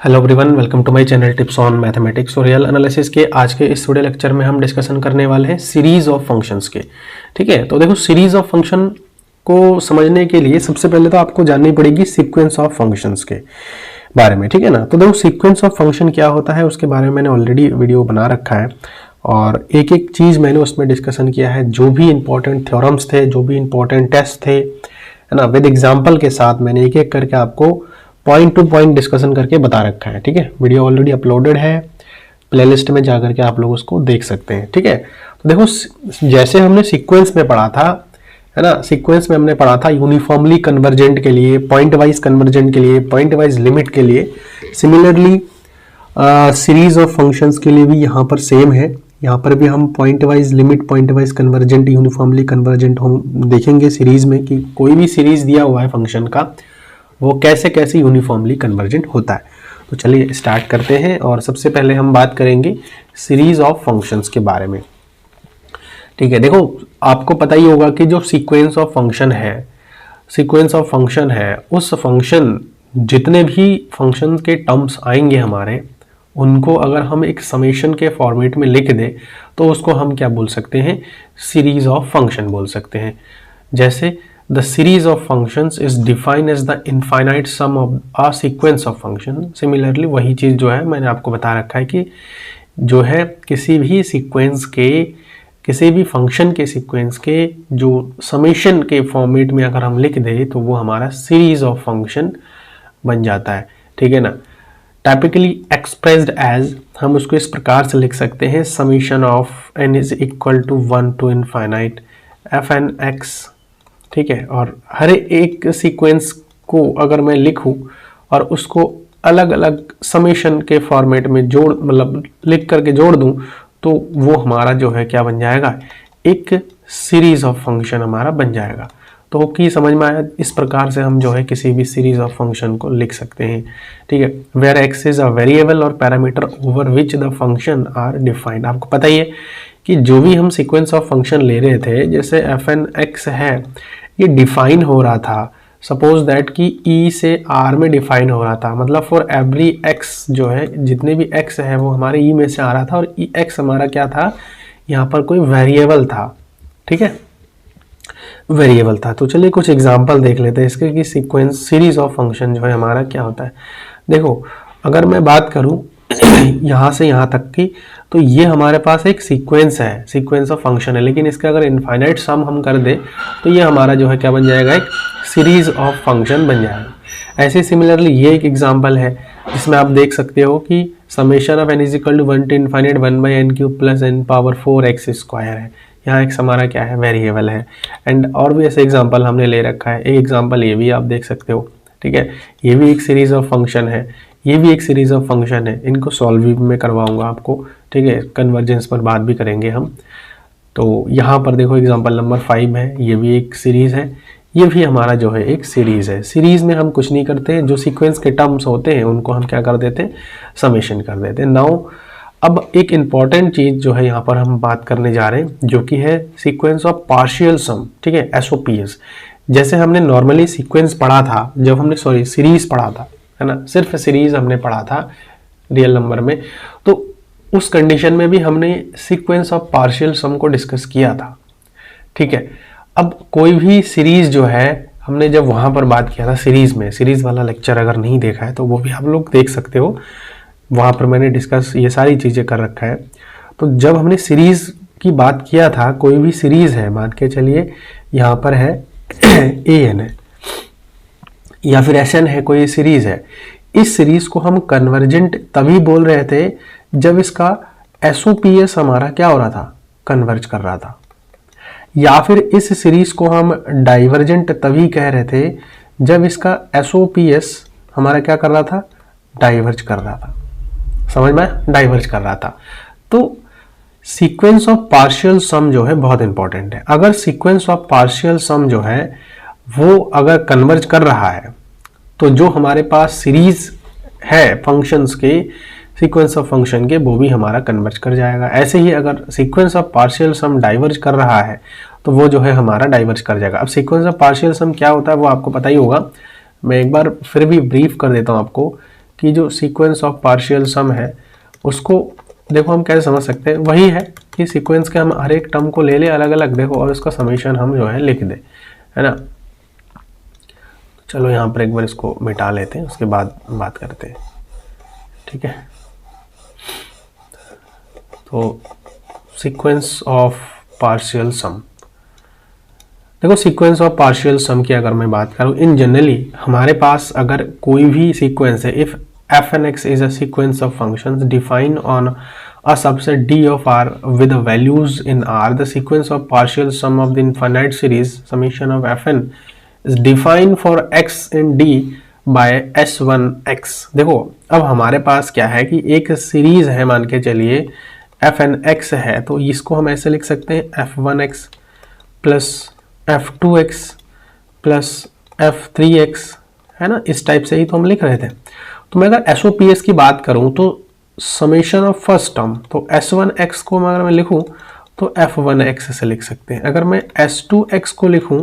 Hello everyone, welcome to my channel tips on mathematics और real analysis के आज के इस वीडियो लेक्चर में हम डिस्कशन करने वाले हैं सीरीज ऑफ फंक्शंस के। ठीक है, तो देखो सीरीज ऑफ फंक्शन को समझने के लिए सबसे पहले तो आपको जाननी पड़ेगी सीक्वेंस ऑफ फंक्शंस के बारे में। ठीक है ना, तो देखो सीक्वेंस ऑफ फंक्शन क्या होता है उसके बारे में मैंने ऑलरेडी वीडियो बना रखा है और एक एक चीज मैंने उसमें डिस्कशन किया है। जो भी इंपॉर्टेंट थ्योरम्स थे, जो भी इंपॉर्टेंट टेस्ट थे, है ना, विद एग्जाम्पल के साथ मैंने एक एक करके आपको पॉइंट टू पॉइंट डिस्कशन करके बता रखा है। ठीक है, वीडियो ऑलरेडी अपलोडेड है, प्लेलिस्ट में जाकर के आप लोग उसको देख सकते हैं। ठीक है, तो देखो जैसे हमने सीक्वेंस में पढ़ा था, है ना, सीक्वेंस में हमने पढ़ा था यूनिफॉर्मली कन्वर्जेंट के लिए, पॉइंट वाइज कन्वर्जेंट के लिए, पॉइंट वाइज लिमिट के लिए। सिमिलरली सीरीज ऑफ फंक्शंस के लिए भी यहाँ पर सेम है। यहाँ पर भी हम point wise limit, point wise convergent, uniformly convergent हम देखेंगे सीरीज में कि कोई भी सीरीज दिया हुआ है फंक्शन का वो कैसे कैसे यूनिफॉर्मली कन्वर्जेंट होता है। तो चलिए स्टार्ट करते हैं और सबसे पहले हम बात करेंगे सीरीज ऑफ फंक्शंस के बारे में। ठीक है, देखो आपको पता ही होगा कि जो सीक्वेंस ऑफ फंक्शन है, सीक्वेंस ऑफ फंक्शन है, उस फंक्शन जितने भी फंक्शन के टर्म्स आएंगे हमारे, उनको अगर हम एक समेशन के फॉर्मेट में लिख दें तो उसको हम क्या बोल सकते हैं, सीरीज ऑफ फंक्शन बोल सकते हैं। जैसे the series of functions is defined as the infinite sum of a sequence of function। Similarly वही चीज़ जो है मैंने आपको बता रखा है कि जो है किसी भी सीक्वेंस के, किसी भी फंक्शन के सीक्वेंस के जो समेशन के फॉर्मेट में अगर हम लिख दें तो वो हमारा सीरीज ऑफ फंक्शन बन जाता है। ठीक है ना, टाइपिकली एक्सप्रेस्ड एज, हम उसको इस प्रकार से लिख सकते हैं, summation of n is equal to 1 to infinite f n x. ठीक है, और हर एक सीक्वेंस को अगर मैं लिखूं और उसको अलग अलग समेशन के फॉर्मेट में जोड़, मतलब लिख करके जोड़ दूं, तो वो हमारा जो है क्या बन जाएगा, एक सीरीज ऑफ फंक्शन हमारा बन जाएगा। तो कि समझ में आया, इस प्रकार से हम जो है किसी भी सीरीज ऑफ फंक्शन को लिख सकते हैं। ठीक है, where x is a variable और parameter over which the function are defined. आपको पता ही है कि जो भी हम सीक्वेंस ऑफ फंक्शन ले रहे थे, जैसे एफ एन एक्स है, ये डिफाइन हो रहा था, सपोज दैट कि ई से आर में डिफाइन हो रहा था, मतलब फॉर एवरी एक्स जो है, जितने भी एक्स है वो हमारे ई में से आ रहा था और ई एक्स हमारा क्या था, यहाँ पर कोई वेरिएबल था। ठीक है, वेरिएबल था। तो चलिए कुछ एग्जांपल देख लेते हैं इसके कि सीक्वेंस सीरीज ऑफ फंक्शन जो है हमारा क्या होता है। देखो अगर मैं बात करूं यहाँ से यहाँ तक की, तो ये हमारे पास एक सीक्वेंस है, सीक्वेंस ऑफ फंक्शन है, लेकिन इसका अगर इनफाइनाइट सम हम कर दे तो ये हमारा जो है क्या बन जाएगा, एक सीरीज ऑफ फंक्शन बन जाएगा। ऐसे सिमिलरली ये एक एग्जांपल है जिसमें आप देख सकते हो कि summation of n is equal to 1 to infinite 1/n³ plus n power 4x square है। यहाँ एक हमारा क्या है, वेरिएबल है। एंड और भी ऐसे एग्जांपल हमने ले रखा है। एक एग्जांपल ये भी आप देख सकते हो। ठीक है, ये भी एक सीरीज ऑफ फंक्शन है, ये भी एक सीरीज ऑफ फंक्शन है। इनको सॉल्व भी मैं करवाऊंगा आपको। ठीक है, कन्वर्जेंस पर बात भी करेंगे हम। तो यहाँ पर देखो एग्जांपल नंबर 5 है, ये भी एक सीरीज है, ये भी हमारा जो है एक सीरीज है। सीरीज में हम कुछ नहीं करते हैं, जो सीक्वेंस के टर्म्स होते हैं उनको हम क्या कर देते हैं, समेशन कर देते हैं। नाउ अब एक इंपॉर्टेंट चीज जो है यहाँ पर हम बात करने जा रहे हैं, जो कि है सीक्वेंस ऑफ पार्शियल सम। ठीक है, एसओपीएस। जैसे हमने नॉर्मली सीक्वेंस पढ़ा था, जब हमने सीरीज पढ़ा था, है ना, सिर्फ सीरीज हमने पढ़ा था रियल नंबर में, तो उस कंडीशन में भी हमने सीक्वेंस ऑफ पार्शियल सम को डिस्कस किया था। ठीक है, अब कोई भी सीरीज जो है, हमने जब वहां पर बात किया था सीरीज में, सीरीज वाला लेक्चर अगर नहीं देखा है तो वो भी आप लोग देख सकते हो, वहां पर मैंने डिस्कस ये सारी चीजें कर रखा है। तो जब हमने सीरीज की बात किया था, कोई भी सीरीज है, मान के चलिए यहाँ पर है an है या फिर SN है, कोई सीरीज है, इस सीरीज को हम कन्वर्जेंट तभी बोल रहे थे जब इसका एसओपीएस हमारा क्या हो रहा था, कन्वर्ज कर रहा था। या फिर इस सीरीज को हम डाइवर्जेंट तभी कह रहे थे जब इसका एसओपीएस हमारा क्या कर रहा था, डाइवर्ज कर रहा था। समझ में, डाइवर्ज कर रहा था। तो सीक्वेंस ऑफ पार्शियल सम जो है बहुत इंपॉर्टेंट है। अगर सीक्वेंस ऑफ पार्शियल सम जो है वो अगर कन्वर्ज कर रहा है, तो जो हमारे पास सीरीज है फंक्शंस के, सीक्वेंस ऑफ फंक्शन के, वो भी हमारा कन्वर्ज कर जाएगा। ऐसे ही अगर sequence of partial sum diverge कर रहा है तो वो जो है हमारा डाइवर्ज कर जाएगा। अब सीक्वेंस ऑफ पार्शियल सम क्या होता है वो आपको पता ही होगा, मैं एक बार फिर भी ब्रीफ कर देता हूं आपको कि जो सीक्वेंस ऑफ पार्शियल सम है उसको देखो हम कैसे समझ सकते हैं, वही है कि सीक्वेंस के हम हर एक टर्म को ले ले अलग अलग देखो और इसका समीशन हम जो है लिख दे, है ना। चलो यहाँ पर एक बार इसको मिटा लेते हैं, उसके बाद बात करते हैं, ठीक है। तो सीक्वेंस ऑफ पार्शियल सम, देखो सीक्वेंस ऑफ पार्शियल सम की अगर मैं बात करूं इन जनरली हमारे पास अगर कोई भी सीक्वेंस है, if f and x is a sequence of functions defined on a subset d of r with values in r, the sequence of partial sum of the infinite series summation of fn is defined for x in d by s1x। देखो अब हमारे पास क्या है कि एक series है, मान के चलिए fn(x) है, तो इसको हम ऐसे लिख सकते हैं f1x plus f2x plus f3x, है ना। इस टाइप से ही तो हम लिख रहे थे। तो मैं अगर SOPS की बात करूं तो समेशन ऑफ फर्स्ट टर्म, तो S1x को अगर मैं लिखूं तो F1x से लिख सकते हैं। अगर मैं S2x को लिखूं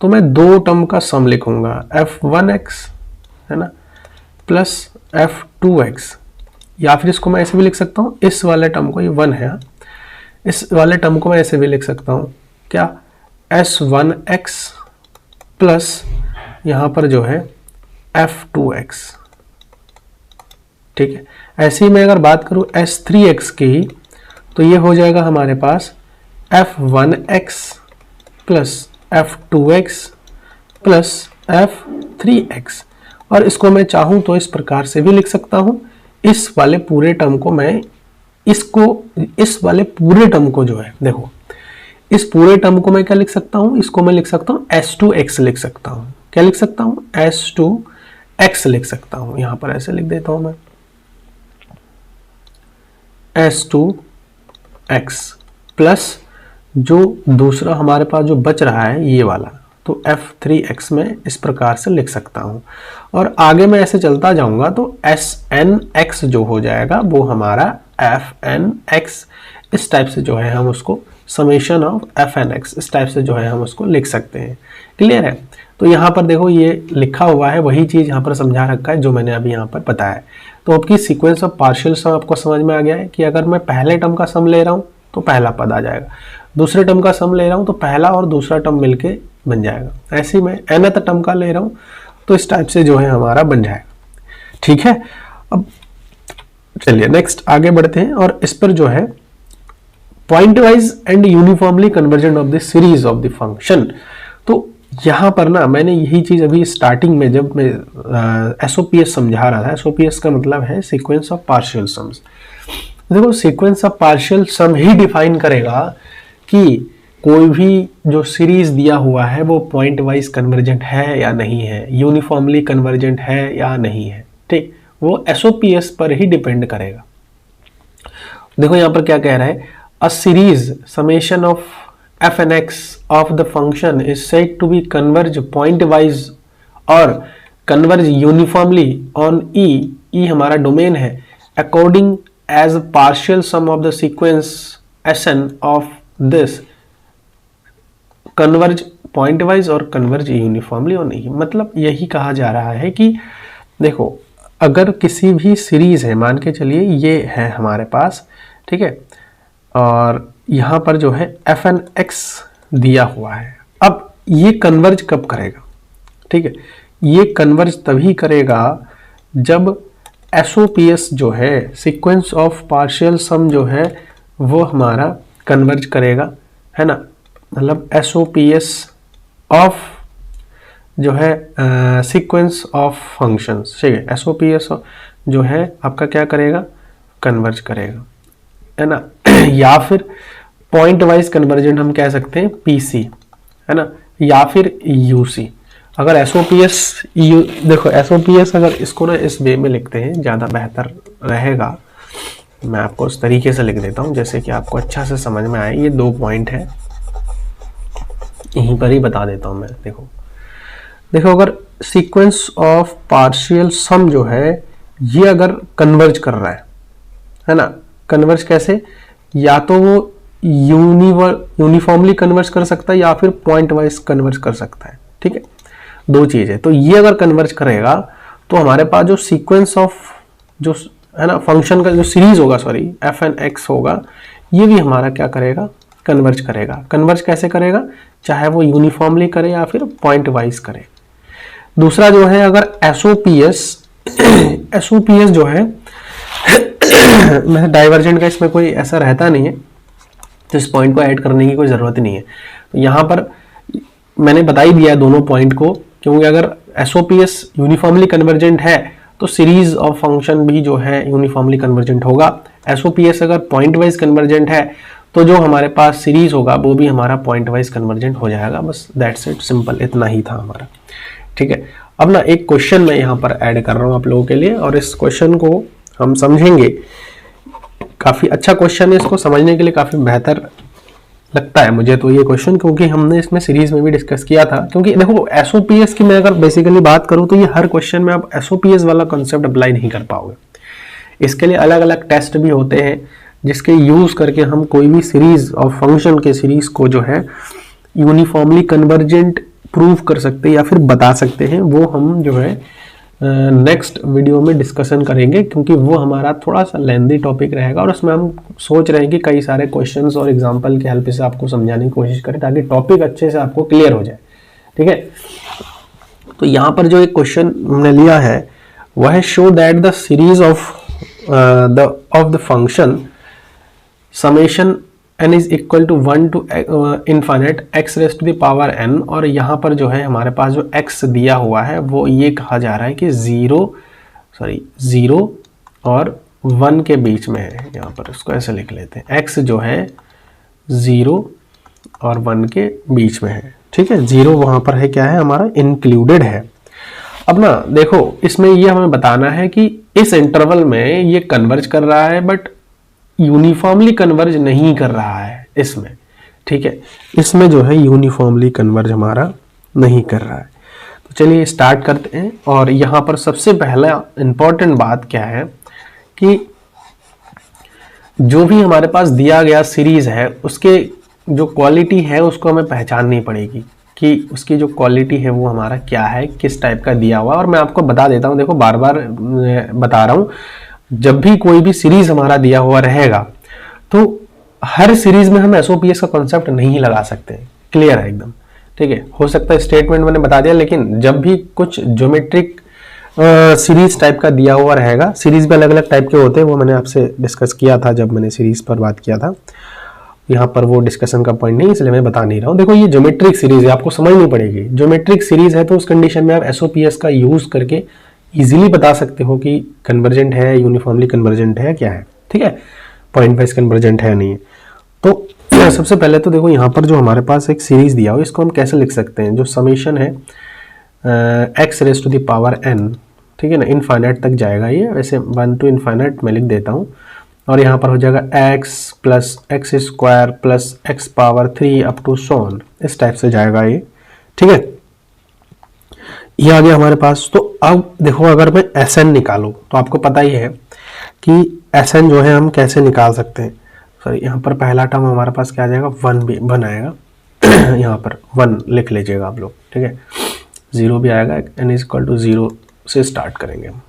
तो मैं दो टर्म का सम लिखूंगा, F1x, है ना, प्लस F2x, या फिर इसको मैं ऐसे भी लिख सकता हूं, इस वाले टर्म को, ये 1 है, इस वाले टर्म को मैं ऐसे भी लिख सकता हूं, क्या, S1x प्लस यहां पर जो है F2x, ठीक है। ऐसे ही मैं अगर बात करूं S3x की, तो ये हो जाएगा हमारे पास F1x plus F2x plus F3x, और इसको मैं चाहूं तो इस प्रकार से भी लिख सकता हूं। इस वाले पूरे टर्म को मैं इस वाले पूरे टर्म को जो है, देखो इस पूरे टर्म को मैं क्या लिख सकता हूं, इसको मैं लिख सकता हूं S2x लिख सकता हूं। क्या लिख सकता हूं, S2x लिख सकता हूं। यहां पर ऐसे लिख देता हूं मैं S2x प्लस जो दूसरा हमारे पास जो बच रहा है ये वाला, तो F3x में इस प्रकार से लिख सकता हूं। और आगे मैं ऐसे चलता जाऊंगा तो SNX जो हो जाएगा वो हमारा FNX, इस टाइप से जो है हम उसको समेशन ऑफ FNX, इस टाइप से जो है हम उसको लिख सकते हैं। क्लियर है। तो यहाँ पर देखो ये लिखा हुआ है, वही चीज़ यहाँ पर समझा रखा है जो मैंने अभी यहाँ पर बताया है। तो आपकी सीक्वेंस ऑफ पार्शियल सम आपको समझ में आ गया है कि अगर मैं पहले टर्म का सम ले रहा हूँ तो पहला पद आ जाएगा, दूसरे टर्म का सम ले रहा हूँ तो पहला और दूसरा टर्म मिलके बन जाएगा। ऐसे ही मैं nth टर्म का ले रहा हूँ तो इस टाइप से जो है हमारा बन जाएगा। ठीक है, अब चलिए नेक्स्ट आगे बढ़ते हैं और इस पर जो है point wise and uniformly convergent of the series of the function. तो यहाँ पर ना मैंने यही चीज अभी स्टार्टिंग में जब मैं SOPS समझा रहा था, SOPS का मतलब है सीक्वेंस ऑफ पार्शियल सम्स। देखो सीक्वेंस ऑफ पार्शियल सम ही डिफाइन करेगा कि कोई भी जो सीरीज दिया हुआ है वो पॉइंट वाइज कन्वर्जेंट है या नहीं है, यूनिफॉर्मली कन्वर्जेंट है या नहीं है। ठीक, वो SOPS पर ही डिपेंड करेगा। देखो यहाँ पर क्या कह रहा है, a series summation of f(x) of the function is said to be converge point wise और converge uniformly on E हमारा डोमेन है, according as partial sum of the sequence Sn of this converge point wise और converge uniformly on E। मतलब यही कहा जा रहा है कि देखो अगर किसी भी सीरीज है, मान के चलिए ये है हमारे पास, ठीक है, और यहाँ पर जो है fn(x) दिया हुआ है। अब ये कन्वर्ज कब करेगा, ठीक है, ये कन्वर्ज तभी करेगा जब SOPS जो है सीक्वेंस ऑफ पार्शियल सम जो है वो हमारा कन्वर्ज करेगा, है ना। मतलब SOPS ऑफ जो है सीक्वेंस ऑफ फंक्शंस, ठीक है, SOPS जो है आपका क्या करेगा, कन्वर्ज करेगा, है ना। या फिर पॉइंट वाइज कन्वर्जेंट हम कह सकते हैं PC, है ना, या फिर UC। अगर SOPS देखो SOPS अगर इसको ना इस वे में लिखते हैं ज़्यादा बेहतर रहेगा। मैं आपको उस तरीके से लिख देता हूँ जैसे कि आपको अच्छा से समझ में आए। ये 2 पॉइंट है, यहीं पर ही बता देता हूँ मैं। देखो अगर सीक्वेंस ऑफ पार्शियल सम जो है ये अगर कन्वर्ज कर रहा है ना, कन्वर्ज कैसे, या तो वो यूनिफॉर्मली कन्वर्ज कर सकता है या फिर पॉइंट वाइज कन्वर्ज कर सकता है। ठीक है, 2 चीज है। तो ये अगर कन्वर्ज करेगा तो हमारे पास जो सीक्वेंस ऑफ जो है ना फंक्शन का जो सीरीज होगा, सॉरी एफ एन एक्स होगा, ये भी हमारा क्या करेगा, कन्वर्ज करेगा। कन्वर्ज कैसे करेगा, चाहे वो यूनिफॉर्मली करे या फिर पॉइंट वाइज करे। दूसरा जो है, अगर एसओपीएस एसओपीएस जो है डाइवर्जेंट का इसमें कोई ऐसा रहता नहीं है, तो इस पॉइंट को ऐड करने की कोई ज़रूरत नहीं है। तो यहाँ पर मैंने बता ही दिया दोनों पॉइंट को, क्योंकि अगर एसओपीएस यूनिफॉर्मली कन्वर्जेंट है तो सीरीज ऑफ फंक्शन भी जो है यूनिफॉर्मली कन्वर्जेंट होगा। एसओपीएस अगर पॉइंट वाइज कन्वर्जेंट है तो जो हमारे पास सीरीज होगा वो भी हमारा पॉइंट वाइज कन्वर्जेंट हो जाएगा। बस दैट्स इट, सिंपल, इतना ही था हमारा। ठीक है, अब ना एक क्वेश्चन मैं यहाँ पर ऐड कर रहा हूँ आप लोगों के लिए, और इस क्वेश्चन को हम समझेंगे। काफ़ी अच्छा क्वेश्चन है, इसको समझने के लिए काफ़ी बेहतर लगता है मुझे तो ये क्वेश्चन, क्योंकि हमने इसमें सीरीज में भी डिस्कस किया था। क्योंकि देखो एसओपीएस की मैं अगर बेसिकली बात करूँ तो ये हर क्वेश्चन में आप एसओपीएस वाला कॉन्सेप्ट अप्लाई नहीं कर पाओगे। इसके लिए अलग अलग टेस्ट भी होते हैं जिसके यूज करके हम कोई भी सीरीज ऑफ फंक्शन के सीरीज को जो है यूनिफॉर्मली कन्वर्जेंट प्रूव कर सकते हैं या फिर बता सकते हैं। वो हम जो है नेक्स्ट वीडियो में डिस्कशन करेंगे, क्योंकि वो हमारा थोड़ा सा लेंदी टॉपिक रहेगा और उसमें हम सोच रहे हैं कि कई सारे क्वेश्चंस और एग्जांपल के हेल्प से आपको समझाने की कोशिश करें ताकि टॉपिक अच्छे से आपको क्लियर हो जाए। ठीक है, तो यहाँ पर जो एक क्वेश्चन हमने लिया है वह है show that the series of the function summation n is equal to 1 to infinite x raise to the power n। और यहाँ पर जो है हमारे पास जो x दिया हुआ है वो ये कहा जा रहा है कि 0 और 1 के बीच में है। यहाँ पर इसको ऐसे लिख लेते हैं, x जो है 0 और 1 के बीच में है। ठीक है, 0 वहाँ पर है, क्या है हमारा, इंक्लूडेड है। अब ना देखो इसमें ये हमें बताना है कि इस इंटरवल में ये कन्वर्ज कर रहा है बट यूनिफॉर्मली कन्वर्ज नहीं कर रहा है इसमें। ठीक है, इसमें जो है यूनिफॉर्मली कन्वर्ज हमारा नहीं कर रहा है। तो चलिए स्टार्ट करते हैं। और यहाँ पर सबसे पहला इंपॉर्टेंट बात क्या है कि जो भी हमारे पास दिया गया सीरीज है उसके जो क्वालिटी है उसको हमें पहचाननी पड़ेगी कि उसकी जो क्वालिटी है वो हमारा क्या है, किस टाइप का दिया हुआ। और मैं आपको बता देता हूँ, देखो बार बार बता रहा हूँ, जब भी कोई भी सीरीज हमारा दिया हुआ रहेगा तो हर सीरीज में हम एसओपीएस का कॉन्सेप्ट नहीं लगा सकते। क्लियर है एकदम। ठीक है, हो सकता है स्टेटमेंट मैंने बता दिया, लेकिन जब भी कुछ ज्योमेट्रिक सीरीज टाइप का दिया हुआ रहेगा, सीरीज में अलग अलग टाइप के होते हैं, वो मैंने आपसे डिस्कस किया था जब मैंने सीरीज पर बात किया था। यहाँ पर वो डिस्कशन का पॉइंट नहीं, इसलिए मैं बता नहीं रहा हूँ। देखो ये ज्योमेट्रिक सीरीज है, आपको समझनी पड़ेगी। ज्योमेट्रिक सीरीज है तो उस कंडीशन में आप एसओपीएस का यूज करके इजीली बता सकते हो कि कन्वर्जेंट है, यूनिफॉर्मली कन्वर्जेंट है, क्या है। ठीक है, पॉइंट वाइज कन्वर्जेंट है नहीं है। तो सबसे पहले तो देखो यहाँ पर जो हमारे पास एक सीरीज दिया हो इसको हम कैसे लिख सकते हैं, जो समेशन है x raise to the power n, ठीक है ना, इनफाइनाइट तक जाएगा ये, वैसे 1 टू इनफाइनाइट मैं लिख देता हूँ। और यहाँ पर हो जाएगा x plus x square plus x power 3 up to so on, इस टाइप से जाएगा ये। ठीक है, ये आ गया हमारे पास। तो अब देखो अगर मैं Sn निकालूं तो आपको पता ही है कि Sn जो है हम कैसे निकाल सकते हैं। सॉरी, यहाँ पर पहला टर्म हमारे पास क्या आ जाएगा, 1 आएगा यहाँ पर 1 लिख लीजिएगा आप लोग। ठीक है, 0 भी आएगा, n इज इक्वल टू 0 से स्टार्ट करेंगे हम।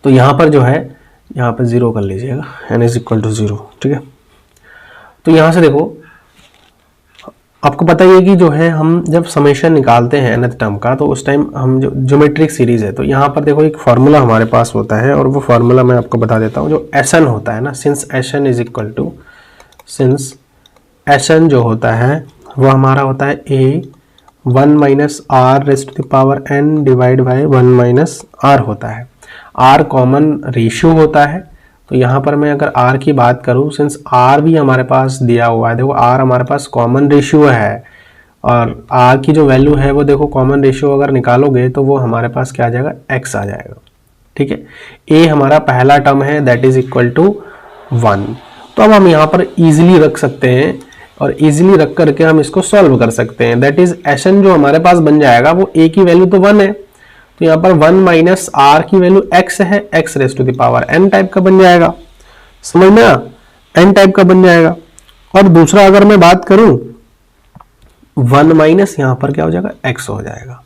तो यहाँ पर जो है यहाँ पर 0 कर लीजिएगा, n इज इक्वल टू 0। ठीक है, तो यहाँ से देखो आपको पता ही है कि जो है हम जब समेशन निकालते हैं nth टर्म का तो उस टाइम हम जो ज्योमेट्रिक सीरीज है तो यहाँ पर देखो एक फार्मूला हमारे पास होता है, और वो फार्मूला मैं आपको बता देता हूँ। जो Sn होता है ना, since Sn is equal to, since Sn जो होता है वो हमारा होता है a 1 minus r raise to the power n divide by 1 minus r होता है। r कॉमन रेशियो होता है, तो यहाँ पर मैं अगर r की बात करूँ, सिंस r भी हमारे पास दिया हुआ है, देखो r हमारे पास कॉमन रेशियो है, और r की जो वैल्यू है वो देखो कॉमन रेशियो अगर निकालोगे तो वो हमारे पास क्या आ जाएगा, x आ जाएगा। ठीक है, a हमारा पहला टर्म है दैट इज इक्वल टू 1। तो अब हम यहाँ पर इजीली रख सकते हैं, और इजीली रख करके हम इसको सॉल्व कर सकते हैं। दैट इज Sn जो हमारे पास बन जाएगा वो a की वैल्यू तो 1 है, तो यहाँ पर 1 माइनस आर की वैल्यू x है, x raise to the power n type का बन जाएगा। समझ में आ, n टाइप का बन जाएगा। और दूसरा अगर मैं बात करूं 1 माइनस यहाँ पर क्या हो जाएगा, x हो जाएगा।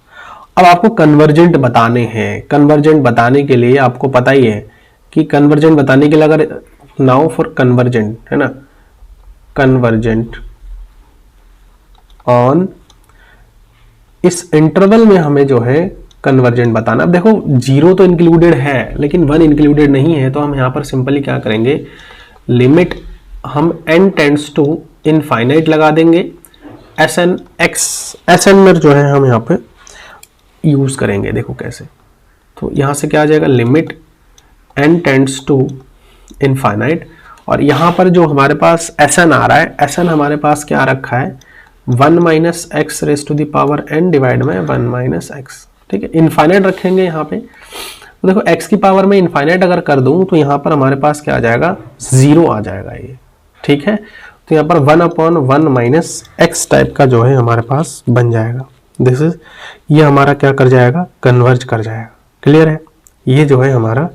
अब आपको कन्वर्जेंट बताने हैं। कन्वर्जेंट बताने के लिए आपको पता ही है कि कन्वर्जेंट बताने के लिए अगर नाउ फॉर कन्वर्जेंट है ना, कन्वर्जेंट ऑन इस इंटरवल में हमें जो है कन्वर्जेंट बताना। अब देखो 0 तो इंक्लूडेड है लेकिन 1 इंक्लूडेड नहीं है, तो हम यहां पर सिंपली क्या करेंगे, लिमिट हम n टेंड्स टू इनफाइनाइट लगा देंगे, Sn x Sn में जो है हम यहाँ पे यूज करेंगे। देखो कैसे, तो यहां से क्या आ जाएगा, limit n tends to infinite, और यहां पर जो हमारे पास Sn आ रहा है, Sn हमारे पास क्या रखा है, 1 minus x raise to the power n divide में 1 माइनस एक्स। ठीक है, इनफाइनाइट रखेंगे यहाँ पे, तो देखो x की पावर में इनफाइनाइट अगर कर दूं तो यहाँ पर हमारे पास क्या आ जाएगा, 0 आ जाएगा ये। ठीक है, तो यहाँ पर 1/1 माइनस एक्स टाइप का जो है हमारे पास बन जाएगा। दिस इज, ये हमारा क्या कर जाएगा, कन्वर्ज कर जाएगा। क्लियर है, ये जो है हमारा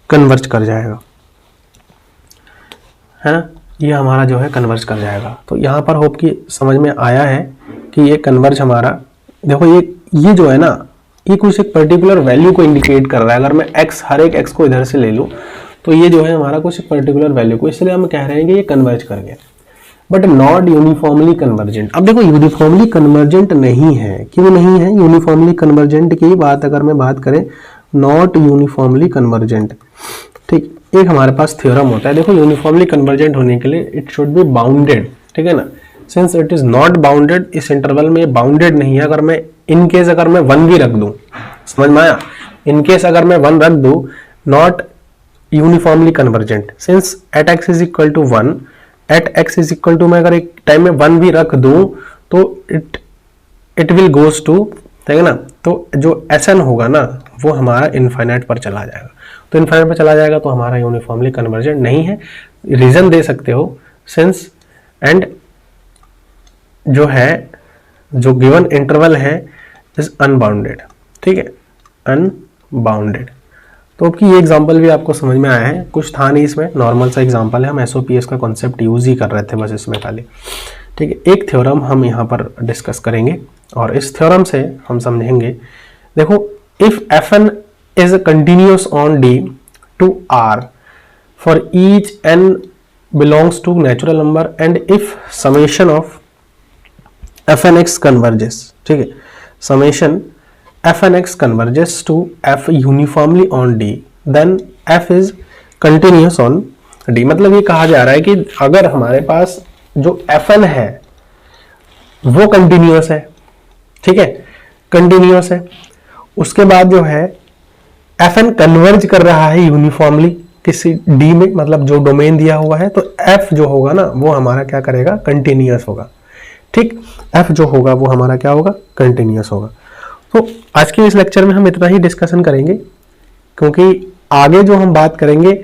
कन्वर्ज कर जाएगा, है ना, ये हमारा जो है कन्वर्ज कर जाएगा। तो यहाँ पर होप कि समझ में आया है कि ये कन्वर्ज हमारा, देखो ये जो है ना, ये कुछ एक पर्टिकुलर वैल्यू को इंडिकेट कर रहा है। अगर मैं x, हर एक x को इधर से ले लूँ तो ये जो है हमारा कुछ एक पर्टिकुलर वैल्यू को, इसलिए हम कह रहे हैं कि ये कन्वर्ज कर गया, बट नॉट यूनिफॉर्मली कन्वर्जेंट। अब देखो यूनिफॉर्मली कन्वर्जेंट नहीं है, क्यों नहीं है यूनिफॉर्मली कन्वर्जेंट की बात अगर मैं बात करें, नॉट यूनिफॉर्मली कन्वर्जेंट। ठीक, एक हमारे पास थ्योरम होता है, देखो यूनिफॉर्मली कन्वर्जेंट होने के लिए इट शुड बी बाउंडेड। ठीक है ना, since it is not bounded, इस इंटरवल में बाउंडेड नहीं है। अगर मैं इन केस अगर मैं 1 भी रख दूं, समझ में आया, इन केस अगर मैं 1 रख दूं, not uniformly convergent, since at x is equal to 1, at x is equal to, मैं अगर एक टाइम में 1 भी रख दूं तो इट विल गोज टू, ठीक है ना, तो जो Sn होगा ना वो हमारा इनफाइनाइट पर चला जाएगा। तो इनफाइनाइट पर चला जाएगा तो हमारा यूनिफॉर्मली कन्वर्जेंट नहीं है। रीजन दे सकते हो, सिंस एंड जो है, जो गिवन इंटरवल है इज अनबाउंडेड। ठीक है, अनबाउंडेड। तो अब की ये एग्जांपल भी आपको समझ में आया है, कुछ था नहीं इसमें, नॉर्मल सा एग्जांपल है, हम एसओपीएस का कॉन्सेप्ट यूज ही कर रहे थे बस इसमें खाली। ठीक है, एक थ्योरम हम यहाँ पर डिस्कस करेंगे और इस थ्योरम से हम समझेंगे, देखो if Fn is continuous on D to R for each n belongs to natural number and if summation of Fnx converges, ठीक है, summation Fnx converges to F uniformly on D then F is continuous on D। मतलब ये कहा जा रहा है कि अगर हमारे पास जो Fn है वो कंटिन्यूअस है, ठीक है, कंटिन्यूअस है, उसके बाद जो है Fn कन्वर्ज कर रहा है यूनिफॉर्मली किसी D में, मतलब जो डोमेन दिया हुआ है, तो F जो होगा ना वो हमारा क्या करेगा, कंटिन्यूअस होगा। ठीक, F जो होगा वो हमारा क्या होगा, कंटिन्यूअस होगा। तो आज के इस लेक्चर में हम इतना ही डिस्कशन करेंगे, क्योंकि आगे जो हम बात करेंगे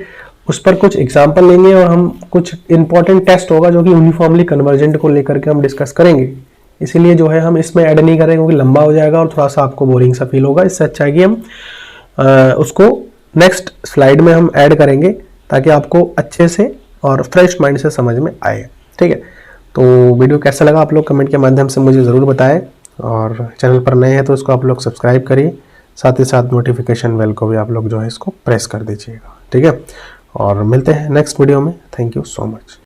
उस पर कुछ एग्जाम्पल लेंगे और हम कुछ इंपॉर्टेंट टेस्ट होगा जो कि यूनिफॉर्मली कन्वर्जेंट को लेकर के हम डिस्कस करेंगे। इसीलिए जो है हम इसमें ऐड नहीं करेंगे क्योंकि लंबा हो जाएगा और थोड़ा सा आपको बोरिंग सा फील होगा। इससे अच्छा है कि हम उसको नेक्स्ट स्लाइड में हम ऐड करेंगे ताकि आपको अच्छे से और फ्रेश माइंड से समझ में आए। ठीक है, तो वीडियो कैसा लगा आप लोग कमेंट के माध्यम से मुझे ज़रूर बताएं, और चैनल पर नए हैं तो इसको आप लोग सब्सक्राइब करिए, साथ ही साथ नोटिफिकेशन बेल को भी आप लोग जो है इसको प्रेस कर दीजिएगा। ठीक है, और मिलते हैं नेक्स्ट वीडियो में। Thank you so much.